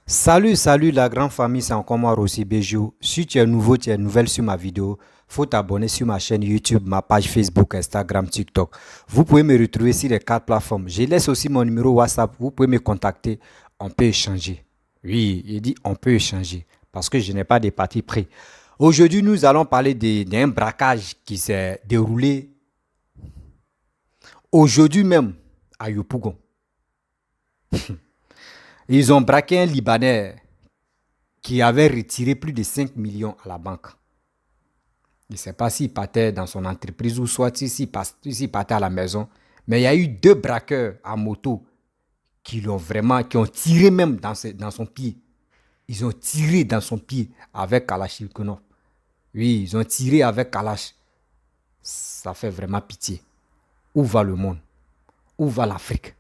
Salut la grande famille, c'est encore moi Rossi Béjou. Si tu es nouveau, tu es nouvelle sur ma vidéo, faut t'abonner sur ma chaîne YouTube, ma page Facebook, Instagram, TikTok. Vous pouvez me retrouver sur les quatre plateformes. Je laisse aussi mon numéro WhatsApp, vous pouvez me contacter, on peut échanger. Oui, il dit on peut échanger parce que je n'ai pas de parti pris. Aujourd'hui, nous allons parler d'un braquage qui s'est déroulé aujourd'hui même à Yopougon. Ils ont braqué un Libanais qui avait retiré plus de 5 millions à la banque. Je ne sais pas s'il partait dans son entreprise ou soit s'il partait à la maison. Mais il y a eu deux braqueurs à moto qui ont tiré même dans son pied. Ils ont tiré dans son pied avec Kalachnikov. Oui, ils ont tiré avec Kalash. Ça fait vraiment pitié. Où va le monde? Où va l'Afrique?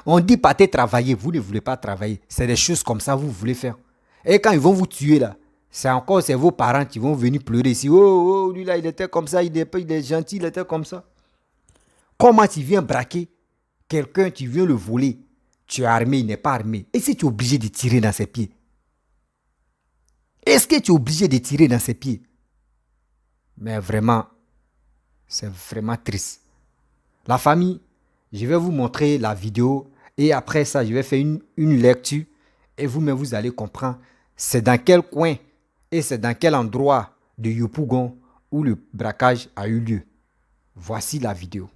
On dit partez travailler, vous ne voulez pas travailler. C'est des choses comme ça que vous voulez faire. Et quand ils vont vous tuer là, c'est vos parents qui vont venir pleurer ici. Oh, lui là, il était comme ça, il est gentil, il était comme ça. Comment tu viens braquer quelqu'un, tu viens le voler? Tu es armé, il n'est pas armé. Et si tu es obligé de tirer dans ses pieds? Est-ce que tu es obligé de tirer dans ses pieds? Mais vraiment, c'est vraiment triste. La famille, je vais vous montrer la vidéo et après ça, je vais faire une lecture et vous-même, vous allez comprendre c'est dans quel coin et c'est dans quel endroit de Yopougon où le braquage a eu lieu. Voici la vidéo.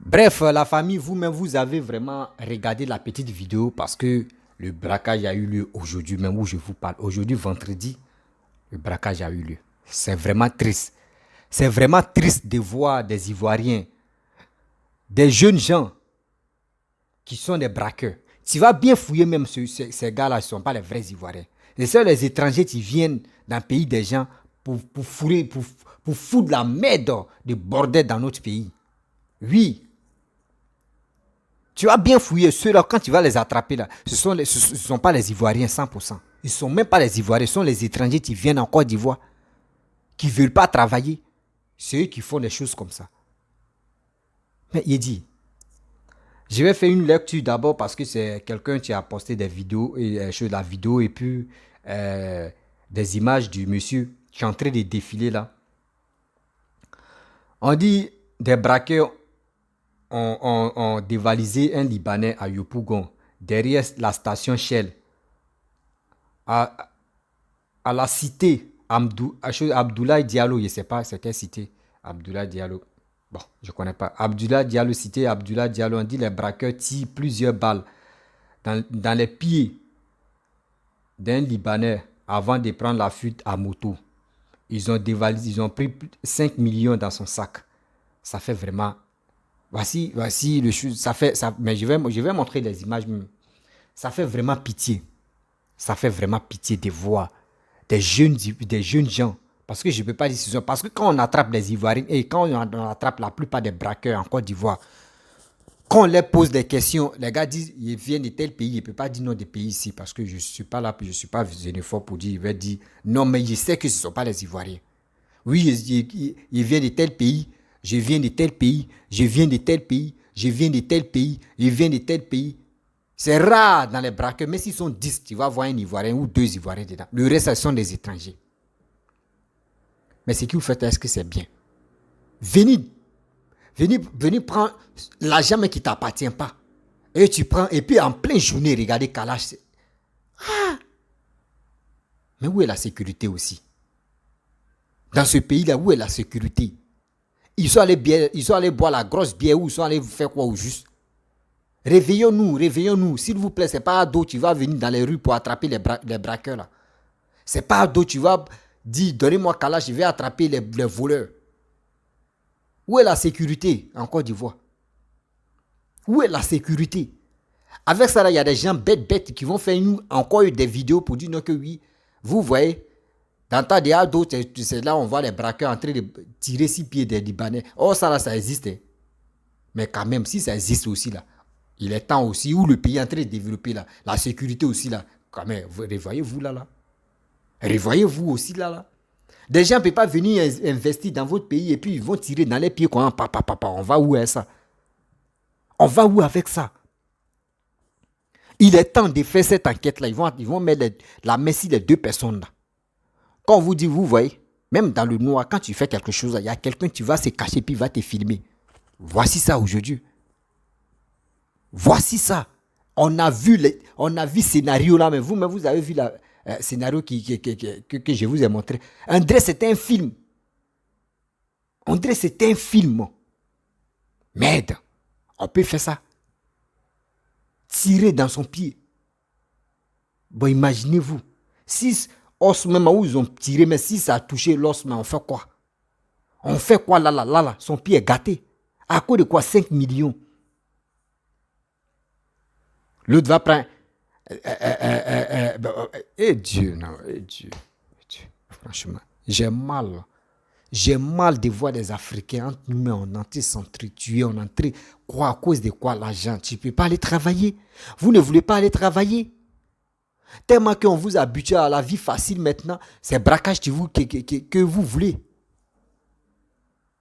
Bref, la famille, vous-même, vous avez vraiment regardé la petite vidéo parce que le braquage a eu lieu aujourd'hui même où je vous parle. Aujourd'hui, vendredi, le braquage a eu lieu. C'est vraiment triste. C'est vraiment triste de voir des Ivoiriens, des jeunes gens qui sont des braqueurs. Tu vas bien fouiller même ces gars-là, ce ne sont pas les vrais Ivoiriens. C'est seuls les étrangers qui viennent dans le pays des gens pour foutre la merde de bordel dans notre pays. Oui, tu vas bien fouiller ceux-là, quand tu vas les attraper là, ce ne sont pas les Ivoiriens 100%. Ils ne sont même pas les Ivoiriens, ce sont les étrangers qui viennent en Côte d'Ivoire, qui ne veulent pas travailler. C'est eux qui font des choses comme ça. Mais il dit, je vais faire une lecture d'abord parce que c'est quelqu'un qui a posté des vidéos, la vidéo et puis des images du monsieur qui est en train de défiler là. On dit des braqueurs ont dévalisé un Libanais à Yopougon, derrière la station Shell, à, à la cité Abdoulaye Diallo, je ne sais pas c'est quelle cité, Abdoulaye Diallo. Bon, je ne connais pas. Abdoulaye Diallo, cité Abdoulaye Diallo, on dit les braqueurs tirent plusieurs balles dans les pieds d'un Libanais avant de prendre la fuite à moto. Ils ont dévalisé, ils ont pris 5 millions dans son sac. Ça fait vraiment... Voici le chose. Mais je vais montrer les images. Ça fait vraiment pitié. Ça fait vraiment pitié de voir des jeunes gens. Parce que je ne peux pas dire ce sont. Parce que quand on attrape les Ivoiriens et quand on attrape la plupart des braqueurs en Côte d'Ivoire, quand on leur pose des questions, les gars disent ils viennent de tel pays. Je ne peux pas dire non des pays ici parce que je ne suis pas là, je ne suis pas xénophobe pour dire. Il va dire non, mais je sais que ce ne sont pas les Ivoiriens. Oui, il vient de tel pays, je viens de tel pays, je viens de tel pays, je viens de tel pays, je viens de tel pays. C'est rare dans les braqueurs, mais s'ils sont 10, tu vas voir un Ivoirien ou deux Ivoiriens dedans. Le reste, ce sont des étrangers. Mais ce que vous faites, est-ce que c'est bien? Venez prendre l'argent mais qui ne t'appartient pas. Et tu prends, et puis en pleine journée, regardez Kalash. Ah! Mais où est la sécurité aussi? Dans ce pays-là, où est la sécurité? Ils sont allés boire la grosse bière ou ils sont allés faire quoi au juste? Réveillons-nous, réveillons-nous. S'il vous plaît, c'est pas à dos, tu vas venir dans les rues pour attraper les braqueurs là. C'est pas à dos, tu vas dire, donnez-moi Kalash, je vais attraper les voleurs. Où est la sécurité en Côte d'Ivoire? Où est la sécurité? Avec ça, il y a des gens bêtes qui vont faire encore des vidéos pour dire non que oui, vous voyez, dans ta des ados, c'est là où on voit les braqueurs en train de tirer 6 pieds des Libanais. Oh, ça là, ça existe. Hein. Mais quand même, si ça existe aussi là, il est temps aussi où le pays est en train de développer là, la sécurité aussi là. Quand même, revoyez-vous là. Revoyez-vous aussi là. Des gens ne peuvent pas venir investir dans votre pays et puis ils vont tirer dans les pieds quoi. Papa, on va où est ça? On va où avec ça? Il est temps de faire cette enquête-là. Ils vont mettre la main sur les deux personnes là. Quand on vous dit, vous voyez, même dans le noir, quand tu fais quelque chose, il y a quelqu'un qui va se cacher puis va te filmer. Voici ça aujourd'hui. Voici ça. On a vu ce scénario là, mais vous-même, vous avez vu le scénario que je vous ai montré. André, c'était un film. André, c'était un film. Merde. On peut faire ça. Tirer dans son pied. Bon, imaginez-vous. Si os même où ils ont tiré, mais si ça a touché l'os, mais on fait quoi? On fait quoi là, son pied est gâté. À cause de quoi? 5 millions. L'autre va prendre... Dieu, non, Dieu. Franchement, j'ai mal. J'ai mal de voir des Africains entre nous, on est en train de s'entretuer, on est en train... Quoi, à cause de quoi l'argent? Tu ne peux pas aller travailler. Vous ne voulez pas aller travailler. Tellement qu'on vous habitue à la vie facile maintenant, c'est braquage que vous voulez.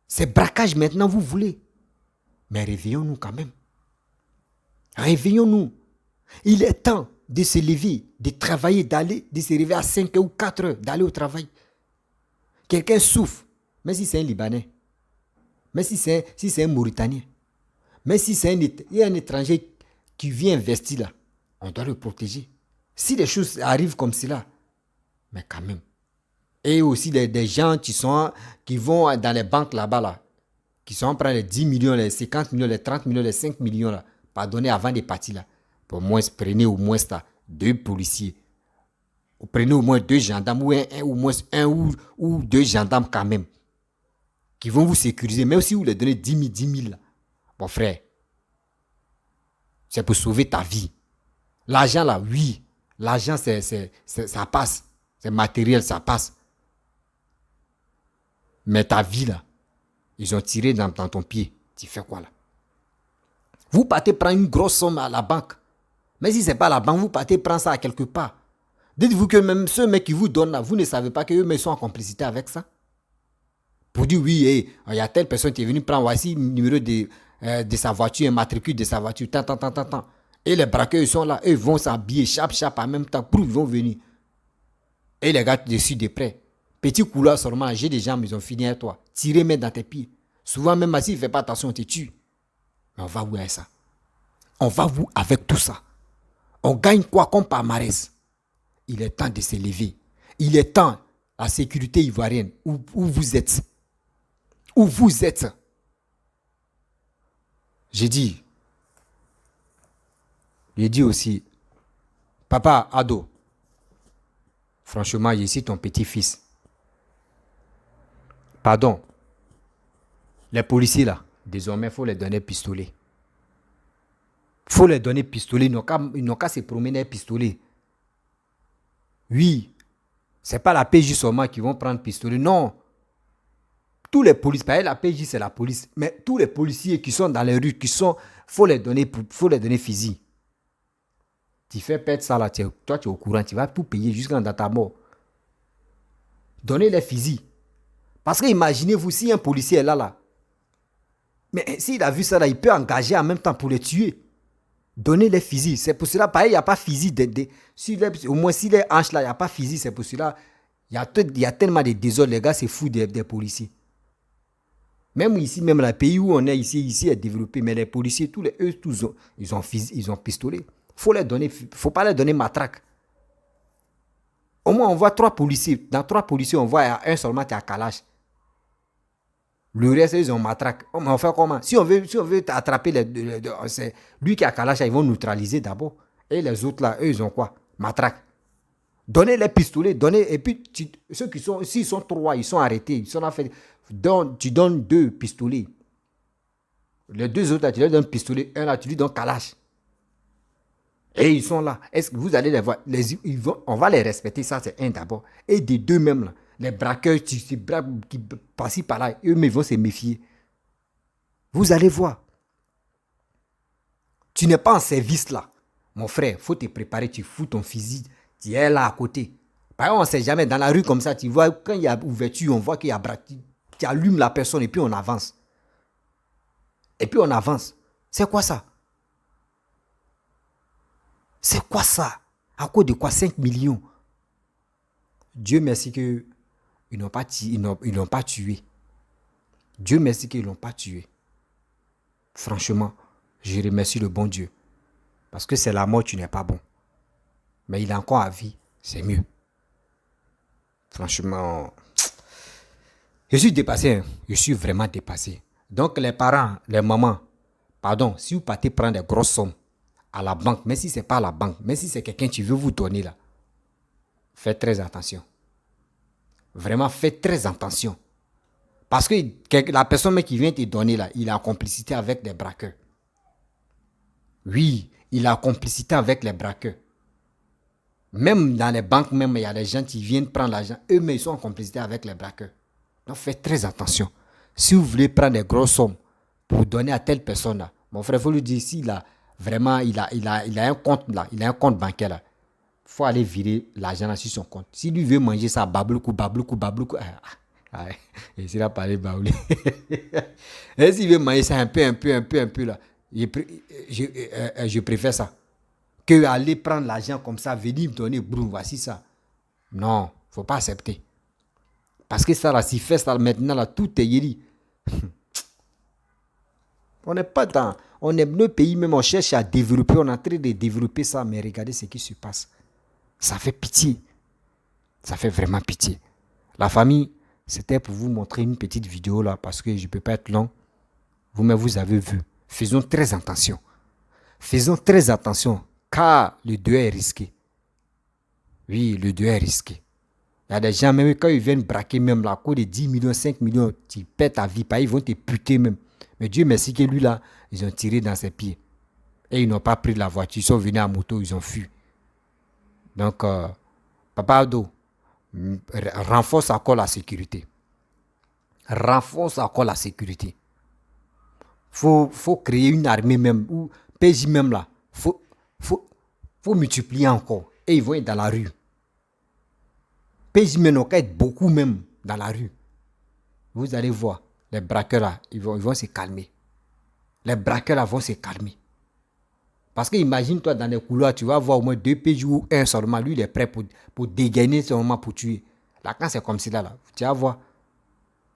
C'est braquage maintenant vous voulez. Mais réveillons-nous quand même. Réveillons-nous. Il est temps de se lever, de travailler, de se réveiller à 5 ou 4 heures, d'aller au travail. Quelqu'un souffre, même si c'est un Libanais, même si c'est un Mauritanien, même si c'est un étranger qui vient investir là, on doit le protéger. Si les choses arrivent comme cela, mais quand même. Et aussi des gens qui vont dans les banques là-bas, là, qui sont prendre les 10 millions, les 50 millions, les 30 millions, les 5 millions, là, pardonnez avant de partir là. Pour moins, prenez au moins ça, 2 policiers. Ou prenez au moins 2 gendarmes, ou 2 gendarmes quand même, qui vont vous sécuriser, même si vous les donnez 10 000 là. Bon frère, c'est pour sauver ta vie. L'argent là, oui. L'argent, ça passe. C'est matériel, ça passe. Mais ta vie, là, ils ont tiré dans ton pied. Tu fais quoi, là? Vous partez prendre une grosse somme à la banque. Mais si ce n'est pas la banque, vous partez prendre ça à quelque part. Dites-vous que même ceux mecs qui vous donnent là, vous ne savez pas qu'eux sont en complicité avec ça. Pour dire, oui, il y a telle personne qui est venue prendre, voici le numéro de sa voiture, un matricule de sa voiture, tant. Et les braqueurs, ils sont là, eux vont s'habiller, chap, en même temps, ils vont venir. Et les gars dessus de près. Petit couloir seulement, j'ai des jambes, ils ont fini avec toi. Tirer même dans tes pieds. Souvent, même s'il ne fait pas attention, on te tue. Mais on va où avec ça? On va où avec tout ça? On gagne quoi comme palmarès? Il est temps de se lever. Il est temps, la sécurité ivoirienne, où vous êtes. Où vous êtes. J'ai dit aussi, papa, ado, franchement, je suis ton petit-fils. Pardon. Les policiers là, désormais, il faut les donner pistolet. Il faut les donner pistolet. Ils n'ont qu'à se promener pistolet. Oui. Ce n'est pas la PJ seulement qui vont prendre pistolet. Non. Tous les policiers, pas la PJ c'est la police, mais tous les policiers qui sont dans les rues, faut les donner fusil. Tu fais perdre ça là, toi tu es au courant, tu vas tout payer jusqu'à dans ta mort. Donnez les fusils. Parce que imaginez-vous si un policier est là. Mais s'il a vu ça là, il peut engager en même temps pour les tuer. Donnez les fusils. C'est pour cela, pareil, il n'y a pas fusil. Au moins, si les hanches là, il n'y a pas fusil, c'est pour cela. Il y a tellement de désordre, les gars, c'est fou des policiers. Même ici, même le pays où on est ici est développé, mais les policiers, ils ont pistolet. Faut pas leur donner matraque. Au moins, on voit 3 policiers. Dans 3 policiers, on voit un seulement qui a Kalash. Le reste, ils ont matraque. Oh, mais on fait comment? Si on veut attraper c'est lui qui a Kalash, ils vont neutraliser d'abord. Et les autres là, eux, ils ont quoi? Matraque. Donnez les pistolets, donnez. Et puis, ceux qui sont, s'ils sont 3, ils sont arrêtés. Ils sont là fait. Tu donnes 2 pistolets. Les 2 autres là, tu leur donnes pistolet. Un là, tu lui donnes Kalash. Et ils sont là. Est-ce que vous allez les voir? On va les respecter, ça c'est un d'abord. Et des 2 même là. Les braqueurs qui passent par là, eux, mais vont se méfier. Vous allez voir. Tu n'es pas en service là. Mon frère, il faut te préparer, tu fous ton fusil, tu es là à côté. Par exemple, on ne sait jamais, dans la rue comme ça, tu vois, quand il y a ouverture, on voit qu'il y a braqueur, tu allumes la personne et puis on avance. Et puis on avance. C'est quoi ça? C'est quoi ça? À cause de quoi? 5 millions. Dieu merci qu'ils n'ont pas tué. Dieu merci qu'ils ne l'ont pas tué. Franchement, je remercie le bon Dieu. Parce que c'est la mort, tu n'es pas bon. Mais il est encore à vie, c'est mieux. Franchement, je suis dépassé. Hein. Je suis vraiment dépassé. Donc les parents, les mamans, pardon, si vous partez prendre des grosses sommes à la banque, même si ce n'est pas la banque, même si c'est quelqu'un qui veut vous donner là, faites très attention. Vraiment, faites très attention. Parce que la personne qui vient te donner là, il est en complicité avec des braqueurs. Oui, il est en complicité avec les braqueurs. Même dans les banques, même, il y a des gens qui viennent prendre l'argent. Eux-mêmes, ils sont en complicité avec les braqueurs. Donc, faites très attention. Si vous voulez prendre des grosses sommes pour donner à telle personne là, mon frère, il faut lui dire, s'il a vraiment, il a un compte là, il a un compte bancaire là, il faut aller virer l'argent là sur son compte. S'il lui veut manger ça, babloukou, et s'il a parlé baoulé. Et s'il veut manger ça un peu là, je préfère ça. Que aller prendre l'argent comme ça, venir me donner, boum, voici ça. Non, il ne faut pas accepter. Parce que ça là, s'il fait ça maintenant là, tout est yéri. On n'est pas dans... On est nos pays même, on cherche à développer, on est en train de développer ça, mais regardez ce qui se passe. Ça fait pitié. Ça fait vraiment pitié. La famille, c'était pour vous montrer une petite vidéo là, parce que je ne peux pas être long. Vous-même, vous avez vu. Faisons très attention. Faisons très attention, car le deuil est risqué. Oui, le deuil est risqué. Il y a des gens, même quand ils viennent braquer même là, à cause de 10 millions, 5 millions, tu perds ta vie, ils vont te puter même. Mais Dieu merci que lui là, ils ont tiré dans ses pieds. Et ils n'ont pas pris la voiture, ils sont venus à moto, ils ont fui. Donc, Papa Ado, renforce encore la sécurité. Renforce encore la sécurité. Faut créer une armée même, ou PJ même là. Faut multiplier encore. Et ils vont être dans la rue. PJ même, on va être beaucoup même dans la rue. Vous allez voir, les braqueurs là, ils vont se calmer. Les braqueurs là vont se calmer. Parce que imagine-toi dans les couloirs, tu vas voir au moins 2 PJ ou un seulement. Lui, il est prêt pour dégainer seulement pour tuer. Là, quand c'est comme ça, là, tu vas voir,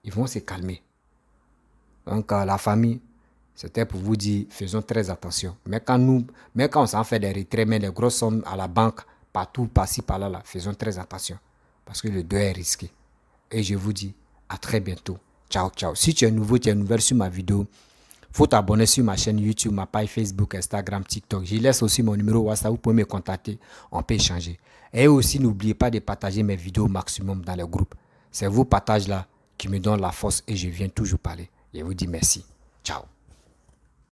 ils vont se calmer. Donc, la famille, c'était pour vous dire, faisons très attention. Mais quand on s'en fait des retraits, mais les grosses sommes à la banque, partout, par-ci, par-là, là, faisons très attention. Parce que le deuil est risqué. Et je vous dis, à très bientôt. Ciao, ciao. Si tu es nouveau, tu es nouvelle sur ma vidéo, faut t'abonner sur ma chaîne YouTube, ma page Facebook, Instagram, TikTok. Je laisse aussi mon numéro WhatsApp, vous pouvez me contacter, on peut échanger. Et aussi, n'oubliez pas de partager mes vidéos au maximum dans les groupes. C'est vos partages là qui me donnent la force et je viens toujours parler. Je vous dis merci. Ciao.